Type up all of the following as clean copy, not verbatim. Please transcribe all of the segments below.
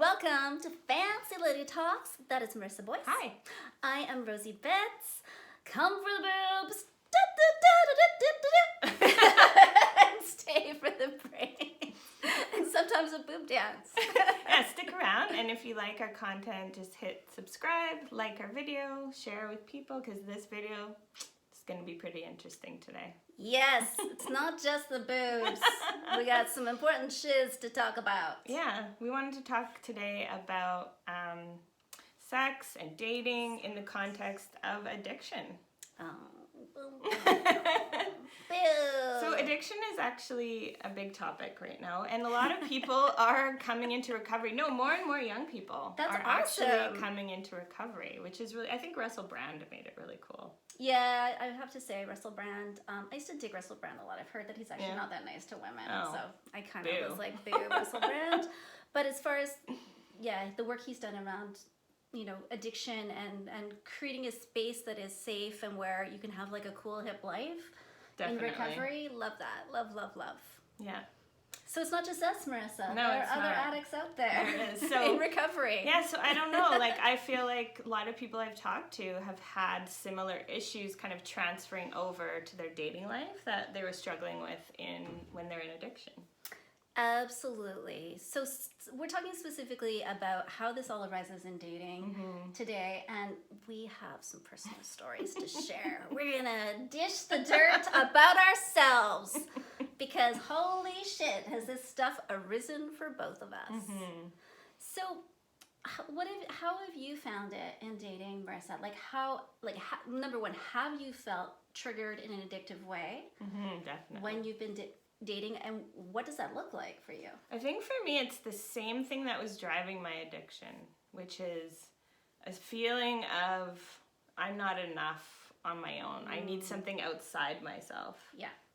welcome to Fancy Lady Talks. That is Marissa Boyce. Hi. I am Rosie Betts. Come for the boobs. And stay for the brains. And sometimes a boob dance. Yeah, stick around. And if you like our content, just hit subscribe, like our video, share with people, because this video is going to be pretty interesting today. Yes, it's not just the boobs. We got some important shiz to talk about. Yeah, we wanted to talk today about sex and dating in the context of addiction. So addiction is actually a big topic right now, and a lot of people are coming into recovery. No, more and more young people are actually coming into recovery, which is really, I think Russell Brand made it really cool. Yeah, I have to say Russell Brand. I used to dig Russell Brand a lot. I've heard that he's actually not that nice to women, so I kind of was like, boo, Russell Brand. But as far as, the work he's done around, addiction and creating a space that is safe and where you can have like a cool, hip life in recovery, love that. Love, love, love. Yeah. So it's not just us, Marissa. No, there are other addicts out there so, in recovery. Yeah, so I don't know. Like, I feel like a lot of people I've talked to have had similar issues kind of transferring over to their dating life that they were struggling with when they're in addiction. Absolutely. So we're talking specifically about how this all arises in dating today, and we have some personal stories to share. We're gonna dish the dirt about ourselves because holy shit, has this stuff arisen for both of us. So how have you found it in dating, Marissa? How, number one, have you felt triggered in an addictive way? Definitely. When you've been dating, and what does that look like for you? I think for me it's the same thing that was driving my addiction, which is a feeling of I'm not enough on my own. I need something outside myself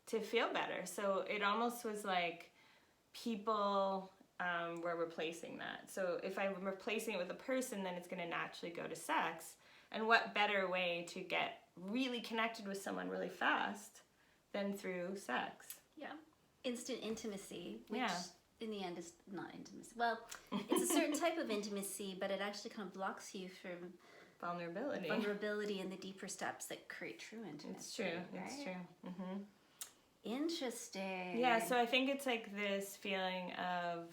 to feel better. So it almost was like people were replacing that. So if I'm replacing it with a person, then it's going to naturally go to sex. And what better way to get really connected with someone really fast than through sex? Yeah. Instant intimacy, which in the end is not intimacy. Well, it's a certain type of intimacy, but it actually kind of blocks you from vulnerability and the deeper steps that create true intimacy. It's true. Right? It's true. Interesting. Yeah, so I think it's like this feeling of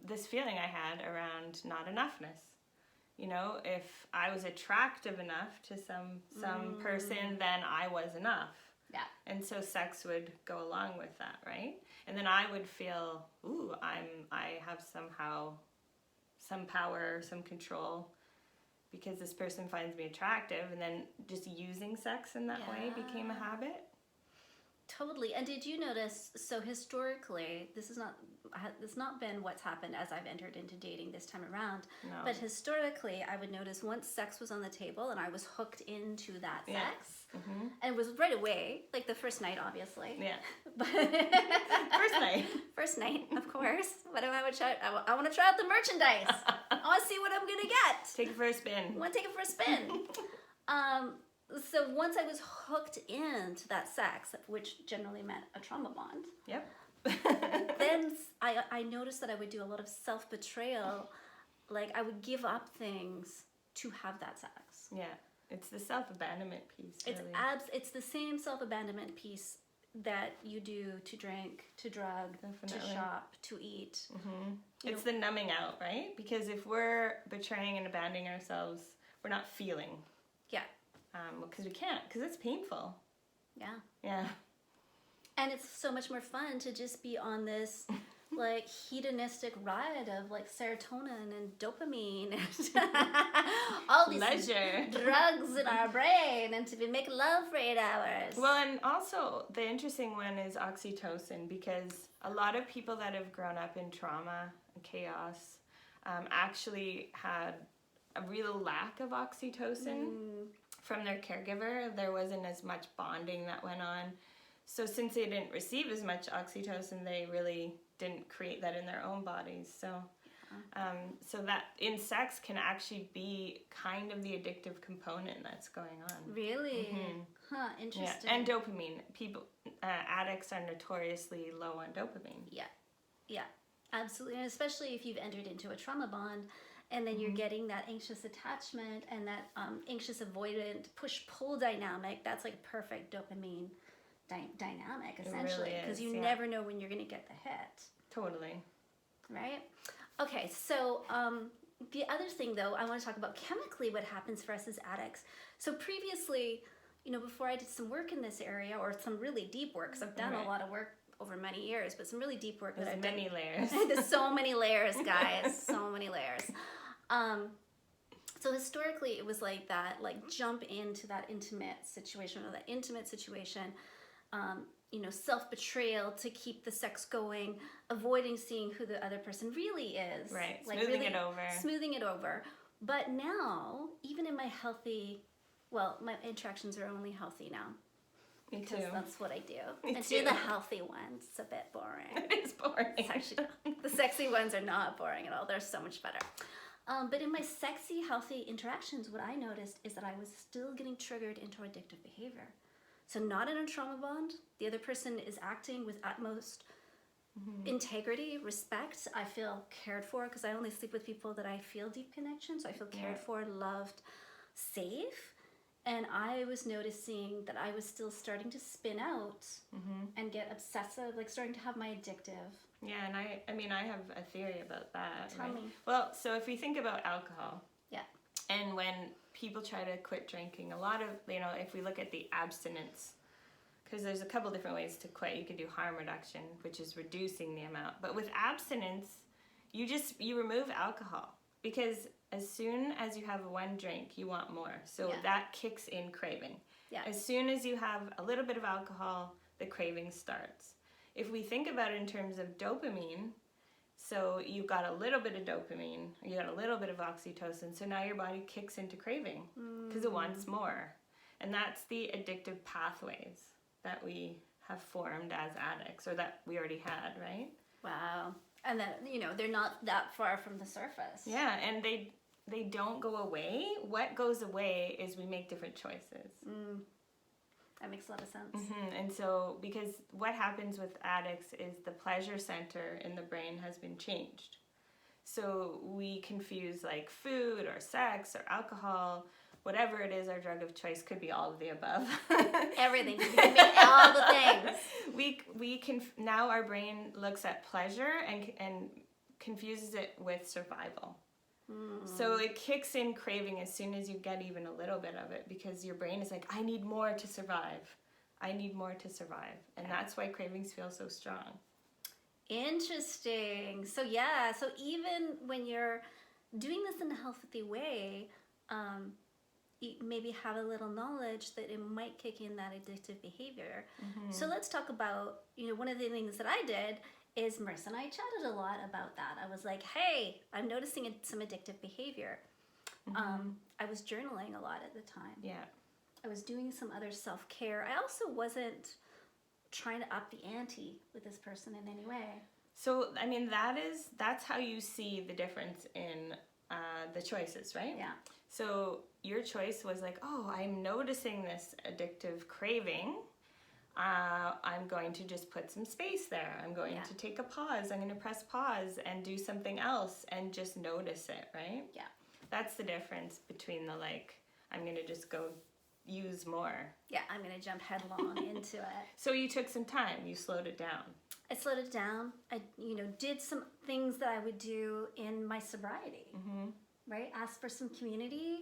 this feeling I had around not enoughness. If I was attractive enough to some person, then I was enough. Yeah. And so sex would go along with that, right? And then I would feel, I have somehow some power, some control because this person finds me attractive, and then just using sex in that way became a habit. Totally. And did you notice, so historically, this has not been what's happened as I've entered into dating this time around, but historically I would notice once sex was on the table and I was hooked into that sex, and it was right away, like the first night, obviously. Yeah. But First night, of course. But I want to try out the merchandise. I want to see what I'm going to get. Take it for a spin. I want to take it for a spin. So once I was hooked into that sex, which generally meant a trauma bond. Yep. Then I noticed that I would do a lot of self-betrayal. Like I would give up things to have that sex. Yeah. It's the self-abandonment piece. Really. It's the same self-abandonment piece that you do to drink, to drug, to shop, to eat. It's the numbing out, right? Because if we're betraying and abandoning ourselves, we're not feeling. Yeah. Because we can't, because it's painful. Yeah. Yeah. And it's so much more fun to just be on this like hedonistic ride of like serotonin and dopamine and all these drugs in our brain, and to be making love for 8 hours. Well, and also the interesting one is oxytocin, because a lot of people that have grown up in trauma and chaos actually had a real lack of oxytocin from their caregiver. There wasn't as much bonding that went on. So since they didn't receive as much oxytocin, they really didn't create that in their own bodies. So so that in sex can actually be kind of the addictive component that's going on. Really? Huh, interesting. Yeah. And dopamine. People, addicts are notoriously low on dopamine. Yeah. Yeah. Absolutely, and especially if you've entered into a trauma bond, and then you're getting that anxious attachment and that anxious avoidant push-pull dynamic. That's like perfect dopamine dynamic, essentially, because you never know when you're going to get the hit. Totally. Right? Okay, so the other thing, though, I want to talk about chemically what happens for us as addicts. So previously, before I did some work in this area, or some really deep work, because I've done a lot of work over many years, but some really deep work that I've done. There's many layers. There's so many layers, guys. So many layers. So historically, it was like that, like jump into that intimate situation, self-betrayal to keep the sex going, avoiding seeing who the other person really is. Right, like smoothing it over. But now, even in my my interactions are only healthy now. Me too. Because that's what I do. Me I too. do the healthy ones. It's a bit boring. It is boring. It's actually, the sexy ones are not boring at all. They're so much better. But in my sexy, healthy interactions, what I noticed is that I was still getting triggered into addictive behavior. So not in a trauma bond. The other person is acting with utmost integrity, respect. I feel cared for because I only sleep with people that I feel deep connection. So I feel cared for, loved, safe. And I was noticing that I was still starting to spin out and get obsessive, like starting to have my addictive. Yeah, and I have a theory about that. Tell me. Well, so if we think about alcohol. Yeah. And when people try to quit drinking, a lot of, if we look at the abstinence, because there's a couple different ways to quit. You can do harm reduction, which is reducing the amount. But with abstinence, you remove alcohol, because as soon as you have one drink, you want more. So that kicks in craving. Yeah. As soon as you have a little bit of alcohol, the craving starts. If we think about it in terms of dopamine, so you got a little bit of dopamine, you got a little bit of oxytocin, so now your body kicks into craving because it wants more. And that's the addictive pathways that we have formed as addicts, or that we already had, right? Wow. And then, they're not that far from the surface. Yeah, and they don't go away. What goes away is we make different choices. That makes a lot of sense. And so, because what happens with addicts is the pleasure center in the brain has been changed. So we confuse like food or sex or alcohol, whatever it is, our drug of choice could be all of the above. Everything. We can make all the things. Now our brain looks at pleasure and confuses it with survival. So it kicks in craving as soon as you get even a little bit of it, because your brain is like, I need more to survive. I need more to survive. And that's why cravings feel so strong. Interesting. So even when you're doing this in a healthy way, you maybe have a little knowledge that it might kick in that addictive behavior. So let's talk about, one of the things that I did is Marissa and I chatted a lot about that. I was like, hey, I'm noticing some addictive behavior. I was journaling a lot at the time. Yeah. I was doing some other self-care. I also wasn't trying to up the ante with this person in any way. So, that's how you see the difference in the choices, right? Yeah. So your choice was like, oh, I'm noticing this addictive craving. I'm going to just put some space there. I'm going to take a pause. I'm going to press pause and do something else and just notice it, right? Yeah. That's the difference between the I'm going to just go use more. Yeah, I'm going to jump headlong into it. So you took some time. You slowed it down. I slowed it down. I, did some things that I would do in my sobriety, right? Ask for some community.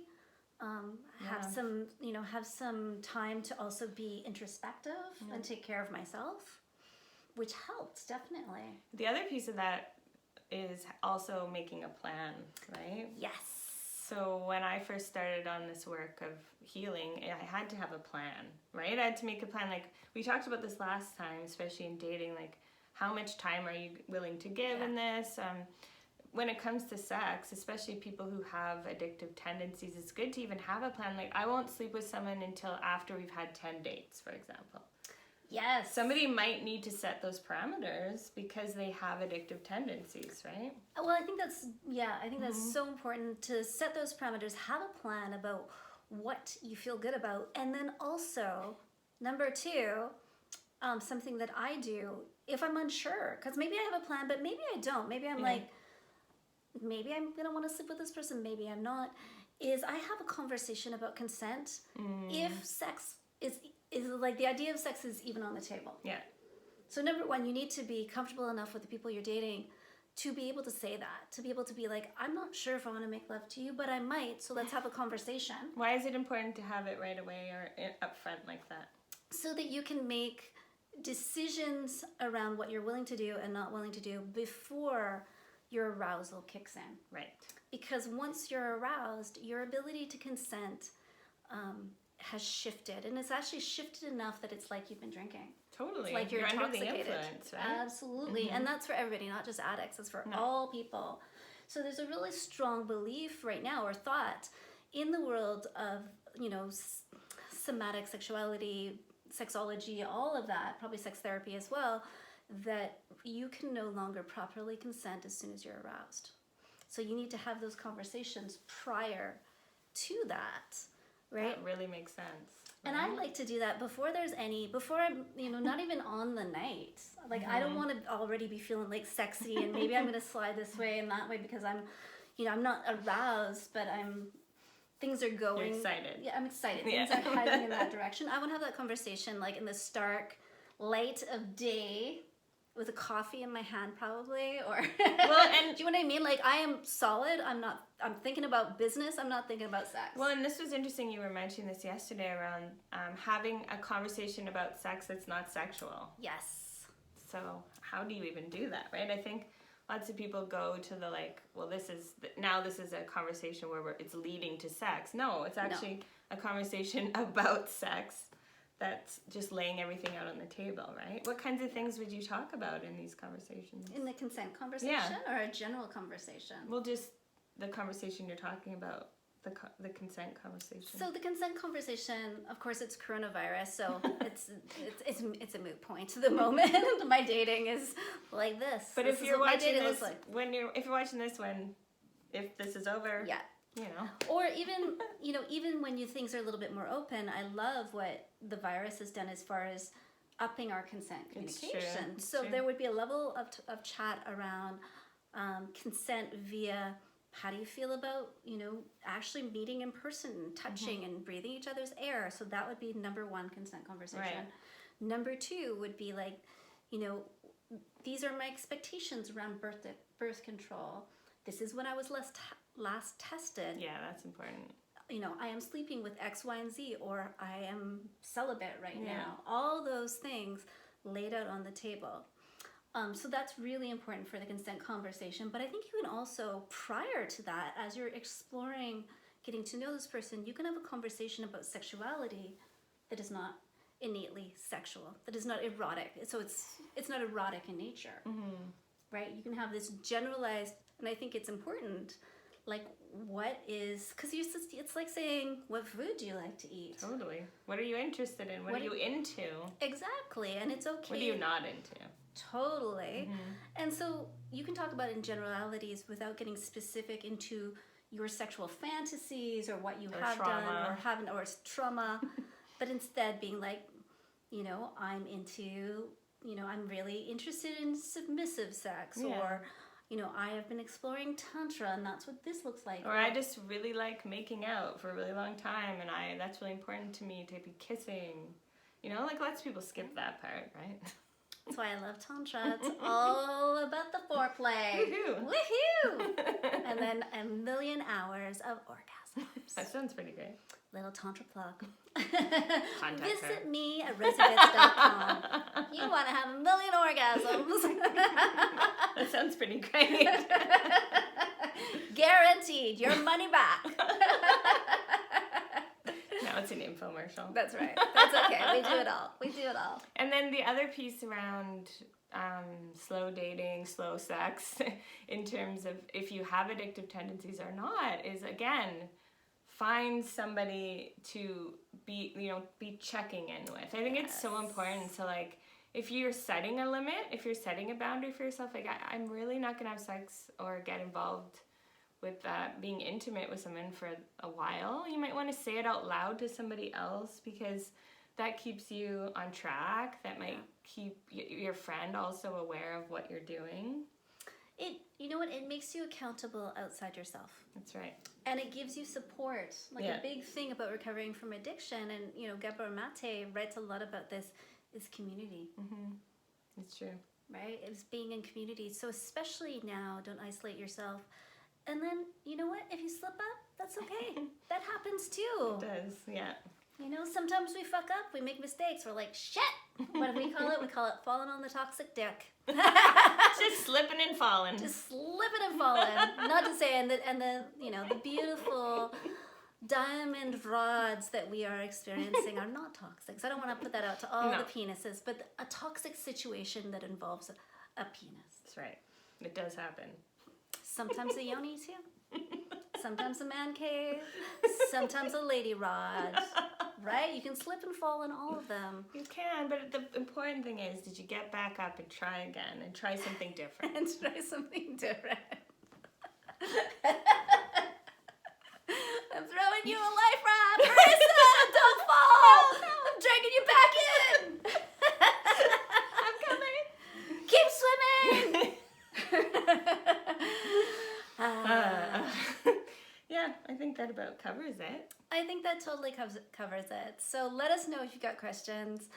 Have some time to also be introspective and take care of myself, which helped, definitely. The other piece of that is also making a plan, right? Yes. So when I first started on this work of healing, I had to have a plan, right? I had to make a plan. Like we talked about this last time, especially in dating, like how much time are you willing to give in this? When it comes to sex, especially people who have addictive tendencies, it's good to even have a plan. Like, I won't sleep with someone until after we've had 10 dates, for example. Yes. Somebody might need to set those parameters because they have addictive tendencies, right? Well, I think that's so important to set those parameters, have a plan about what you feel good about. And then also, number 2, something that I do if I'm unsure, because maybe I have a plan, but maybe I don't. Maybe I'm like, maybe I'm gonna want to sleep with this person, maybe I'm not. Is I have a conversation about consent if sex is like the idea of sex is even on the table. Yeah. So number one, you need to be comfortable enough with the people you're dating to be able to say that, to be able to be like, I'm not sure if I want to make love to you, but I might, so let's have a conversation. Why is it important to have it right away or up front like that? So that you can make decisions around what you're willing to do and not willing to do before your arousal kicks in. Right. Because once you're aroused, your ability to consent has shifted. And it's actually shifted enough that it's like you've been drinking. Totally. It's like you're intoxicated. Under the influence, right? Absolutely. And that's for everybody, not just addicts. It's for all people. So there's a really strong belief right now or thought in the world of, somatic sexuality, sexology, all of that, probably sex therapy as well, that you can no longer properly consent as soon as you're aroused. So you need to have those conversations prior to that, right? That really makes sense. Right? And I like to do that before I'm, not even on the night. Like, I don't want to already be feeling like sexy and maybe I'm going to slide this way and that way because I'm not aroused, but things are going. You're excited. Yeah, I'm excited. Things are heading in that direction. I want to have that conversation like in the stark light of day with a coffee in my hand probably, or well, and do you know what I mean? Like, I am solid. I'm thinking about business. I'm not thinking about sex. Well, and this was interesting. You were mentioning this yesterday around having a conversation about sex that's not sexual. Yes. So how do you even do that, right? I think lots of people go to the this is a conversation where it's leading to sex. No, it's actually a conversation about sex. That's just laying everything out on the table, right? What kinds of things would you talk about in these conversations? In the consent conversation or a general conversation? Well, just the conversation you're talking about, the consent conversation. So the consent conversation, of course, it's coronavirus, so it's a moot point at the moment. My dating is like this. But this if you're watching this, if you're watching this if this is over, or even when things are a little bit more open, I love what the virus has done as far as upping our consent communication. So there would be a level of chat around consent via how do you feel about actually meeting in person, touching and breathing each other's air. So that would be number one consent conversation. Right. Number two would be like, these are my expectations around birth control. This is when I was last tested. Yeah, that's important. I am sleeping with X, Y, and Z, or I am celibate right now. All those things laid out on the table. So that's really important for the consent conversation. But I think you can also, prior to that, as you're exploring, getting to know this person, you can have a conversation about sexuality that is not innately sexual, that is not erotic. So it's not erotic in nature, right? You can have this generalized, and I think it's important, like because it's like saying, what food do you like to eat? Totally. What are you interested in? What are you into? Exactly, and it's okay. What are you not into? Totally. And so you can talk about it in generalities without getting specific into your sexual fantasies or what you have done or haven't, or trauma, but instead being like, I'm into, I'm really interested in submissive sex, or I have been exploring Tantra and that's what this looks like. Or I just really like making out for a really long time and that's really important to me to be kissing. Lots of people skip that part, right? That's why I love Tantra. It's all about the foreplay. Woohoo! Woohoo! And then a million hours of orgasms. That sounds pretty great. Little Tantra plug. Contact Visit me at rosiebits.com. You want to have a million orgasms. That sounds pretty great. Guaranteed. Your money back. Now it's an infomercial. That's right. That's okay. We do it all. And then the other piece around slow dating, slow sex, in terms of if you have addictive tendencies or not, is again, find somebody to be checking in with. I think it's so important. So if you're setting a limit, if you're setting a boundary for yourself, I'm really not going to have sex or get involved with being intimate with someone for a while. You might want to say it out loud to somebody else, because that keeps you on track, that might keep your friend also aware of what you're doing. You know what? It makes you accountable outside yourself. That's right. And it gives you support. Like a big thing about recovering from addiction, and Gabor Mate writes a lot about this, is community. Mm-hmm. It's true. Right? It's being in community. So especially now, don't isolate yourself. And then, you know what? If you slip up, that's okay. That happens too. It does, yeah. Sometimes we fuck up, we make mistakes, we're like, shit! What do we call it? We call it falling on the toxic dick. Just slipping and falling. Just slipping and falling. Not to say, and the beautiful diamond rods that we are experiencing are not toxic. So I don't want to put that out to all the penises, but a toxic situation that involves a penis. That's right. It does happen. Sometimes a yoni too. Sometimes a man cave. Sometimes a lady rod. Right? You can slip and fall in all of them. You can, but the important thing is, did you get back up and try again and try something different? And try something different. I'm throwing you a life rod, Marissa! Don't fall! Oh, no. I'm dragging you back in! I'm coming! Keep swimming! Yeah, I think that about covers it. I think that totally covers it. So let us know if you've got questions.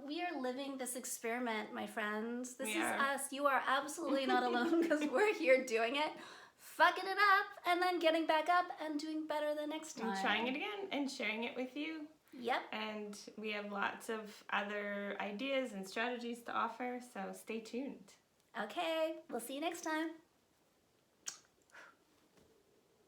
We are living this experiment, my friends. This is us. You are absolutely not alone because we're here doing it, fucking it up, and then getting back up and doing better the next time. And trying it again and sharing it with you. Yep. And we have lots of other ideas and strategies to offer, so stay tuned. Okay, we'll see you next time.